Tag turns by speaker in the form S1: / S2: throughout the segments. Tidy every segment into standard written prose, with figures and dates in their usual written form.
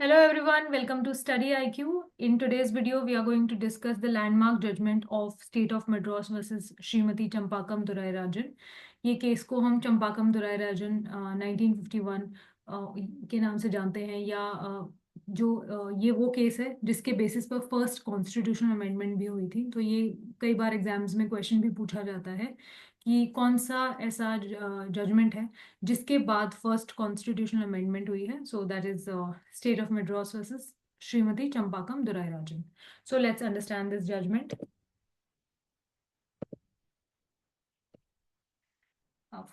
S1: Hello everyone, welcome to Study IQ. In today's video, we are going to discuss the landmark judgment of State of Madras versus Shrimati Champakam दुराई राजन. ये case को हम चंपाकम दुराई राजन 1951 के नाम से जानते हैं या ये वो केस है जिसके बेसिस पर फर्स्ट कॉन्स्टिट्यूशनल अमेंडमेंट भी हुई थी. तो ये कई बार एग्जाम्स में क्वेश्चन भी पूछा जाता है कि कौन सा ऐसा जजमेंट है जिसके बाद फर्स्ट कॉन्स्टिट्यूशनल अमेंडमेंट हुई है. So that is state of Madras versus Shrimati Champakam Dorairajan. So let's understand this judgment.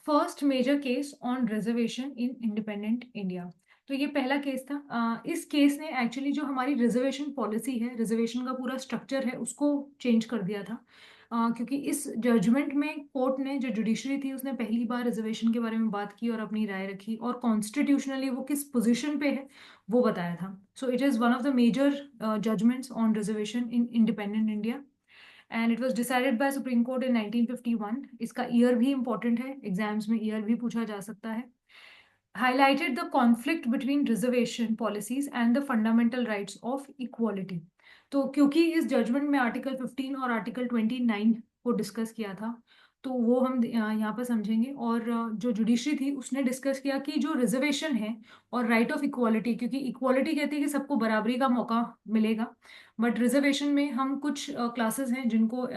S1: First major case on reservation in independent India. तो ये पहला केस था. इस केस ने एक्चुअली जो हमारी रिजर्वेशन पॉलिसी है, रिजर्वेशन का पूरा स्ट्रक्चर है, उसको चेंज कर दिया था. क्योंकि इस जजमेंट में कोर्ट ने, जो जुडिशरी थी, उसने पहली बार रिजर्वेशन के बारे में बात की और अपनी राय रखी और कॉन्स्टिट्यूशनली वो किस पोजीशन पे है वो बताया था. So it is one of the major judgments on reservation in independent India and it was decided by Supreme Court in 1951. इसका ईयर भी इंपॉर्टेंट है, एग्जाम्स में ईयर भी पूछा जा सकता है. Highlighted the conflict between reservation policies and the fundamental rights of equality. तो क्योंकि इस जजमेंट में आर्टिकल 15 और आर्टिकल 29 को डिस्कस किया था, तो वो हम यहाँ पर समझेंगे. और जो जुडिशरी थी उसने डिस्कस किया कि जो रिजर्वेशन है और राइट ऑफ इक्वालिटी, क्योंकि इक्वालिटी कहती है कि सबको बराबरी का मौका मिलेगा, बट रिजर्वेशन में हम कुछ क्लासेस हैं जिनको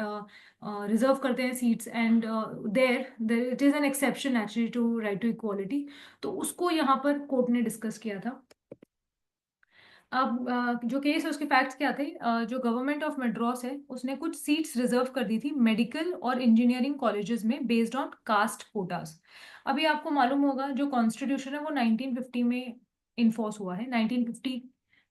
S1: रिजर्व करते हैं seats, and there it is an exception actually to right to equality. तो उसको यहाँ पर कोर्ट ने डिस्कस किया था. अब जो केस है उसके फैक्ट्स क्या थे. जो गवर्नमेंट ऑफ मद्रास है उसने कुछ सीट्स रिजर्व कर दी थी मेडिकल और इंजीनियरिंग कॉलेजेस में बेस्ड ऑन कास्ट कोटास. अभी आपको मालूम होगा जो कॉन्स्टिट्यूशन है वो 1950 में इन्फोर्स हुआ है. 1950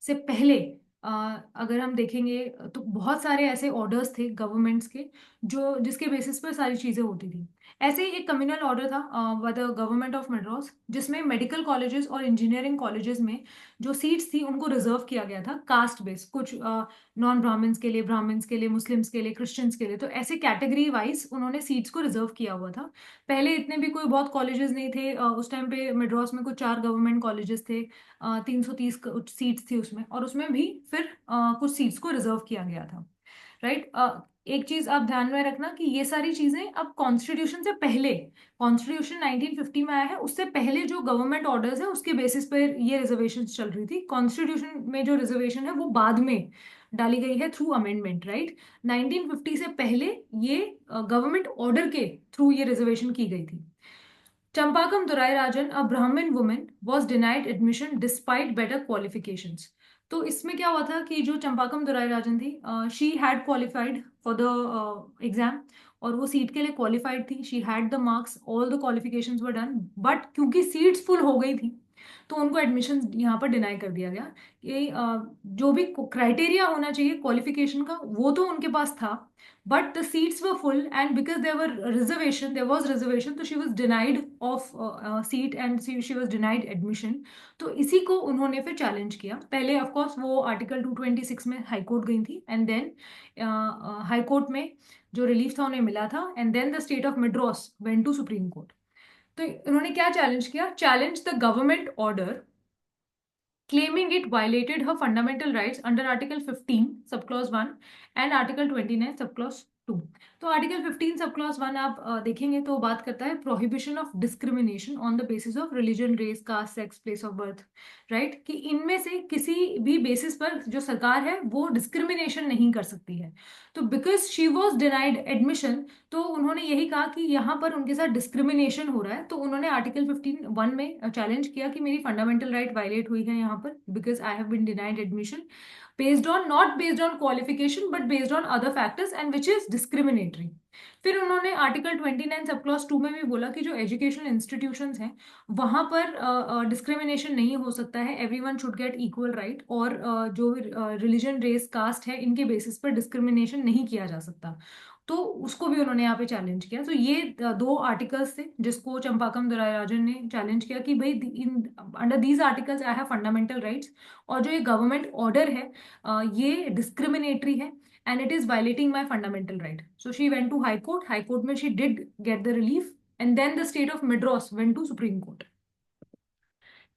S1: से पहले अगर हम देखेंगे तो बहुत सारे ऐसे ऑर्डर्स थे गवर्नमेंट्स के जो जिसके बेसिस पर सारी चीज़ें होती थी. ऐसे ही एक कम्युनल ऑर्डर था by the government of Madras, जिसमें मेडिकल कॉलेजेस और इंजीनियरिंग कॉलेजेस में जो सीट्स थी उनको रिजर्व किया गया था कास्ट बेस. कुछ नॉन ब्राह्मण्स के लिए, ब्राह्मण्स के लिए, मुस्लिम्स के लिए, क्रिश्चियंस के लिए, तो ऐसे कैटेगरी वाइज उन्होंने सीट्स को रिजर्व किया हुआ था. पहले इतने भी कोई बहुत कॉलेजेस नहीं थे. उस टाइम पे मद्रास में कुछ 4 गवर्नमेंट कॉलेजेस थे. 330 सीट्स थी उसमें, और उसमें भी फिर कुछ सीट्स को रिजर्व किया गया था. राइट. एक चीज आप ध्यान में रखना कि ये सारी चीजें अब कॉन्स्टिट्यूशन से पहले, कॉन्स्टिट्यूशन 1950 में आया है, उससे पहले जो गवर्नमेंट ऑर्डर्स है उसके बेसिस पर ये रिजर्वेशन चल रही थी. कॉन्स्टिट्यूशन में जो रिजर्वेशन है वो बाद में डाली गई है थ्रू अमेंडमेंट. राइट. 1950 से पहले ये गवर्नमेंट ऑर्डर के थ्रू ये रिजर्वेशन की गई थी. Champakam Dorairajan, a Brahmin woman, was denied admission despite better qualifications. तो इसमें क्या हुआ था कि जो चंपाकम दुराईराजन थी, she had qualified for the exam और वो सीट के लिए क्वालिफाइड थी. She had the marks, all the qualifications were done, but क्योंकि सीट्स फुल हो गई थी तो उनको एडमिशन यहाँ पर डिनाई कर दिया गया. कि जो भी क्राइटेरिया होना चाहिए क्वालिफिकेशन का वो तो उनके पास था, but the seats were full, and because there was reservation, so she was denied of seat, and she was denied admission. तो इसी को उन्होंने फिर चैलेंज किया. पहले ऑफ कोर्स वो आर्टिकल 226 में हाई कोर्ट गई थी, एंड देन हाई कोर्ट में जो रिलीफ था उन्हें मिला था, and then the state of Madras went to supreme court. तो उन्होंने क्या चैलेंज किया? Challenge the government order claiming it violated her fundamental rights under Article 15, subclause 1 and Article 29, subclause 2. तो आर्टिकल 15 सब क्लॉज 1 आप देखेंगे तो बात करता है prohibition of discrimination on the basis of religion, race, caste, sex, place of birth. Right. कि इनमें से किसी भी बेसिस पर जो सरकार है वो डिस्क्रिमिनेशन नहीं कर सकती है. तो because she was denied admission, तो उन्होंने यही कहा कि यहाँ पर उनके साथ डिस्क्रिमिनेशन हो रहा है. तो उन्होंने आर्टिकल 15(1) में चैलेंज किया कि मेरी फंडामेंटल राइट वायलेट हुई है यहाँ पर, because I have been denied admission based on, not based on qualification but based on other factors, and which is discriminatory. फिर उन्होंने आर्टिकल 29 सब क्लॉज 2 में भी बोला कि जो एजुकेशनल इंस्टीट्यूशंस हैं वहां पर डिस्क्रिमिनेशन नहीं हो सकता है, everyone should get equal right, और जो रिलीजन, रेस, कास्ट है इनके बेसिस पर डिस्क्रिमिनेशन नहीं किया जा सकता. तो उसको भी उन्होंने यहाँ पे चैलेंज किया. तो ये 2 आर्टिकल्स थे जिसको चंपाकम दुराईराजन ने चैलेंज किया कि भाई in under these articles I have fundamental rights, और जो ये गवर्नमेंट ऑर्डर है ये डिस्क्रिमिनेटरी है, and it is violating my fundamental right. So she went to High Court. High Court में she did get the relief, and then the state of Madras went to Supreme Court.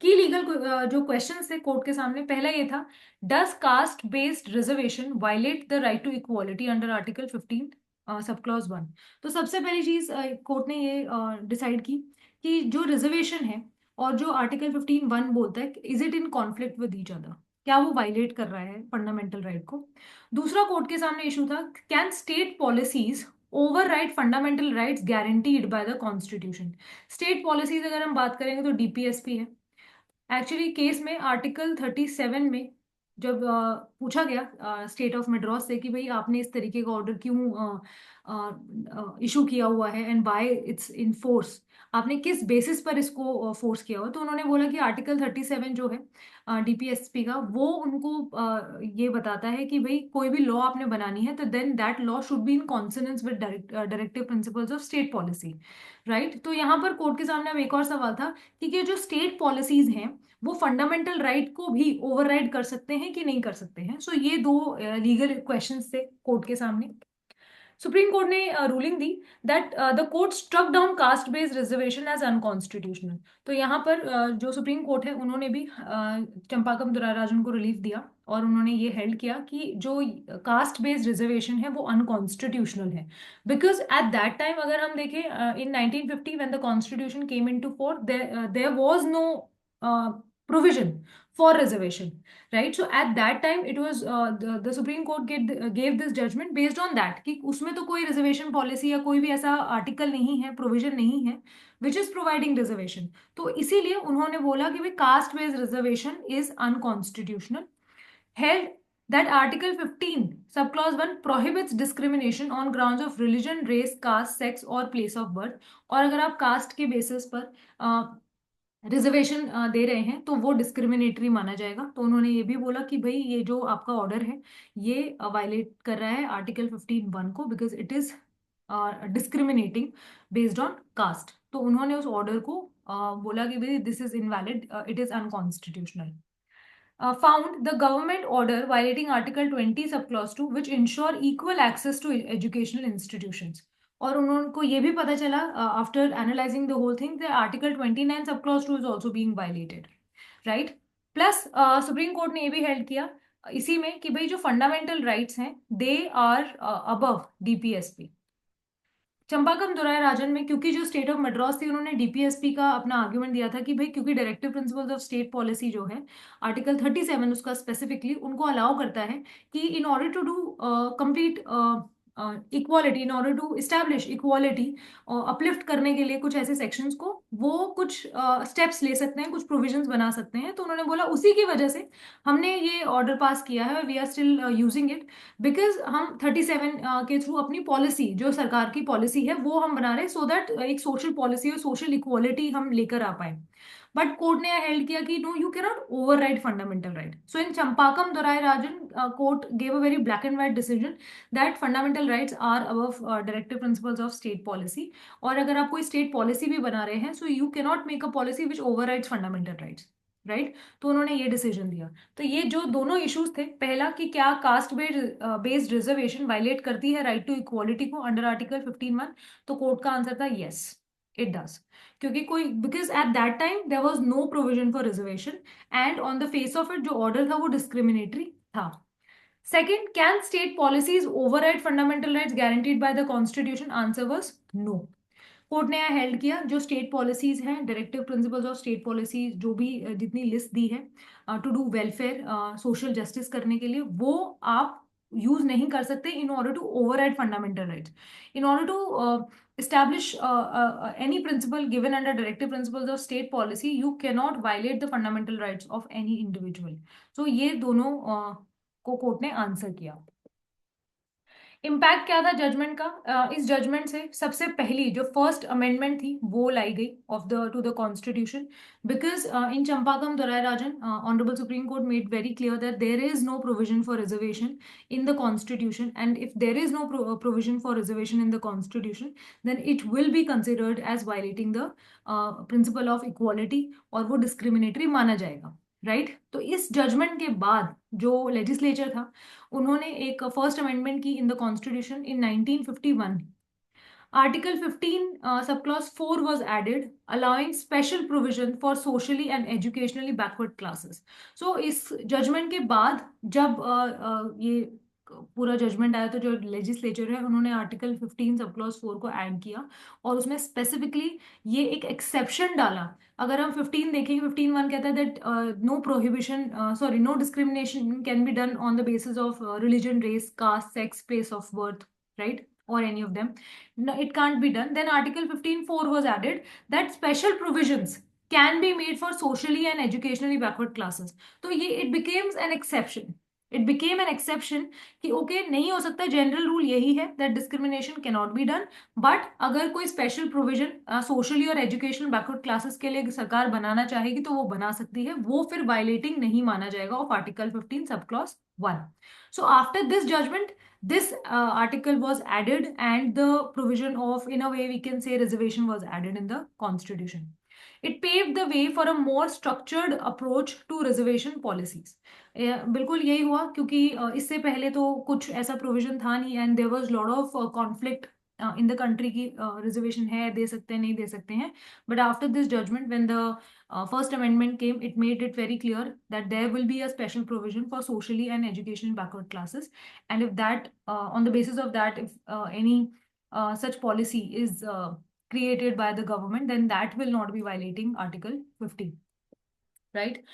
S1: की legal जो questions थे court के सामने, पहला ये था, does caste based reservation violate the right to equality under article 15 sub clause 1। तो सबसे पहली चीज कोर्ट ने ये डिसाइड की कि जो रिजर्वेशन है और जो आर्टिकल 15(1) बोलता है, is it in conflict with each other, क्या वो वायलेट कर रहा है फंडामेंटल राइट को। दूसरा कोर्ट के सामने इशू था, can state policies override fundamental rights guaranteed by the constitution. State policies अगर हम बात करेंगे तो डीपीएसपी है। एक्चुअली केस में आर्टिकल 37 में जब पूछा गया स्टेट ऑफ मद्रास से कि भाई आपने इस तरीके का ऑर्डर क्यों इशू किया हुआ है and bye it's in force, आपने किस बेसिस पर इसको फोर्स किया हुआ, तो उन्होंने बोला कि आर्टिकल 37 जो है डीपीएसपी का, वो उनको ये बताता है कि भाई कोई भी लॉ आपने बनानी है तो then that law should be in consonance with directive principles of state policy, right. तो यहाँ पर कोर्ट के सामने अब एक और सवाल था कि ये जो स्टेट पॉलिसीज हैं वो फंडामेंटल राइट को भी ओवरराइड कर सकते हैं कि नहीं कर सकते हैं। सो ये दो लीगल क्वेश्चंस थे कोर्ट के सामने। सुप्रीम कोर्ट ने रूलिंग दी that the court struck down caste based reservation as unconstitutional. तो यहाँ पर जो सुप्रीम कोर्ट है उन्होंने भी चंपाकम दुराराजन को रिलीफ दिया और उन्होंने ये हेल्ड किया कि जो कास्ट बेस्ड रिजर्वेशन है वो अनकॉन्स्टिट्यूशनल है। बिकॉज एट दैट टाइम अगर हम देखें in 1950 when the constitution came into force, there was no provision for reservation, right? So at that time it was the Supreme Court gave this judgment based on that कि उसमें तो कोई reservation policy या कोई भी ऐसा article नहीं है, प्रोविजन नहीं है विच इज प्रोवाइडिंग रिजर्वेशन। तो इसीलिए उन्होंने बोला कि भाई cast based reservation is unconstitutional. Held that article 15 subclause 1 prohibits discrimination on grounds of religion, race, caste, sex और place of birth। और अगर आप कास्ट के बेसिस पर रिजर्वेशन दे रहे हैं तो वो डिस्क्रिमिनेटरी माना जाएगा। तो उन्होंने ये भी बोला कि भाई ये जो आपका ऑर्डर है ये वायलेट कर रहा है आर्टिकल 15(1) को, because it is discriminating based on caste. तो उन्होंने उस ऑर्डर को बोला कि भाई this is invalid, it is unconstitutional. Found the government order violating Article 20 subclause 2 which ensure equal access to educational institutions। और उनको ये भी पता चला after analysing the whole thing article 29 subclause 2 is also being violated, right. Plus supreme court ने ये भी held किया इसी में कि भाई जो फंडामेंटल राइट्स हैं दे आर अबव डीपीएसपी। चंपाकम दुरायराजन में क्योंकि जो स्टेट ऑफ मद्रास थी उन्होंने डीपीएसपी का अपना आर्ग्यूमेंट दिया था कि भाई क्योंकि directive principles of state policy जो है आर्टिकल 37 उसका स्पेसिफिकली उनको अलाउ करता है कि in order to do complete equality, in order to establish equality, uplift करने के लिए कुछ ऐसे सेक्शंस को वो कुछ स्टेप्स ले सकते हैं, कुछ प्रोविजंस बना सकते हैं। तो उन्होंने बोला उसी की वजह से हमने ये ऑर्डर पास किया है, we are still using it because हम 37 के थ्रू अपनी पॉलिसी जो सरकार की पॉलिसी है वो हम बना रहे हैं सो दैट एक सोशल पॉलिसी और सोशल इक्वालिटी हम लेकर आ पाए। बट कोर्ट ने हेल्ड किया कि no you cannot override fundamental right. So in Champakam Dorairajan court gave a very black and white decision that fundamental rights are above directive principles of state policy. और अगर आप कोई स्टेट पॉलिसी भी बना रहे हैं so you can not make a policy which overrides fundamental rights, right. तो उन्होंने ये डिसीजन दिया। तो ये जो दोनों इश्यूज थे, पहला कि क्या कास्ट बेस्ड रिजर्वेशन वायलेट करती है राइट टू इक्वालिटी को अंडर आर्टिकल 15(1), तो कोर्ट का आंसर था यस इट डज। क्योंकि कोई because at that time there was no provision for reservation and on the face of it जो ऑर्डर था वो डिस्क्रिमिनेटरी था। Second, can state policies override fundamental rights guaranteed by the constitution? Answer was no. Court ने held किया जो state policies हैं, directive principles of state policy जो भी जितनी लिस्ट दी है to do welfare, social justice करने के लिए, वो आप यूज नहीं कर सकते in order to override fundamental rights. In order to establish any principle given under directive principles of state policy, you cannot violate the fundamental rights of any individual। so ये दोनों को कोर्ट ने answer किया। Impact क्या था judgement का? इस judgement से सबसे पहली जो फर्स्ट अमेंडमेंट थी वो लाई गई of the to the constitution because in Champakam Dorairajan honourable Supreme Court made very clear that there is no provision for reservation in the constitution and if there is no provision for reservation in the constitution then it will be considered as violating the principle of equality और वो discriminatory माना जाएगा, right. तो इस judgement के बाद जो legislature था उन्होंने एक फर्स्ट अमेंडमेंट की इन the constitution in 1951 Article 15, subclause 4 was added, allowing special provision for socially and educationally backward classes. So इस जजमेंट के बाद जब ये पूरा जजमेंट आया तो जो लेजिस्लेचर है उन्होंने आर्टिकल 15 सब क्लॉज 4 को ऐड किया और उसमें स्पेसिफिकली ये एक एक्सेप्शन डाला. अगर हम 15 देखेंगे, 15(1) कहता है that no prohibition, sorry, no discrimination can be done on the basis of religion, race, caste, sex, place of birth, right, or any of them. No, it can't be done. Then Article 15(4) was added that special provisions can be made for socially and educationally backward classes. तो ये it becomes an exception. It became an exception कि okay नहीं हो सकता, general rule यही है that discrimination can not be done, but अगर कोई स्पेशल प्रोविजन सोशली और एजुकेशनल बैकवर्ड क्लासेस के लिए सरकार बनाना चाहेगी तो वो बना सकती है, वो फिर वायलेटिंग नहीं माना जाएगा of article 15 sub clause 1. So after this judgment, this article was added and the provision of, in a way we can say, reservation was added in the constitution. It paved the way for a more structured approach to reservation policies. बिल्कुल यही हुआ क्योंकि इससे पहले तो कुछ ऐसा provision था नहीं and there was lot of conflict in the country की रिजर्वेशन है, दे सकते हैं, नहीं दे सकते हैं. But after this judgement when the first amendment came, it made it very clear that there will be a special provision for socially and educational backward classes, and if that on the basis of that, if any such policy is created by the government, then that will not be violating article 50. Right.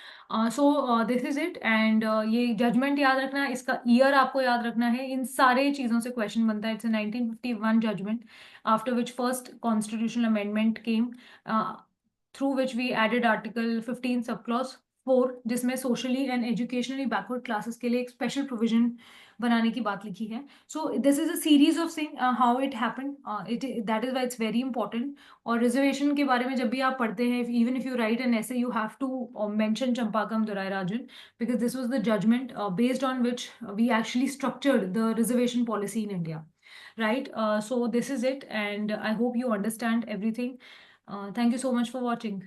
S1: So this is it. And ये judgement याद रखना, इसका year आपको याद रखना है, इन सारे चीज़ों से क्वेश्चन बनता है. It's 1951 judgement after which first constitutional amendment came, through which we added article 15 sub clause 4, जिसमें socially and educationally backward classes के लिए एक स्पेशल प्रोविजन बनाने की बात लिखी है. So this is a series of thing how it happened. It that is why it's very important. और रिजर्वेशन के बारे में जब भी आप पढ़ते हैं, even if you write an essay, you have to mention Champakam Dorairajan, because this was the judgment based on which we actually structured the reservation policy in India. Right. So this is it, and I hope you understand everything. Thank you so much for watching.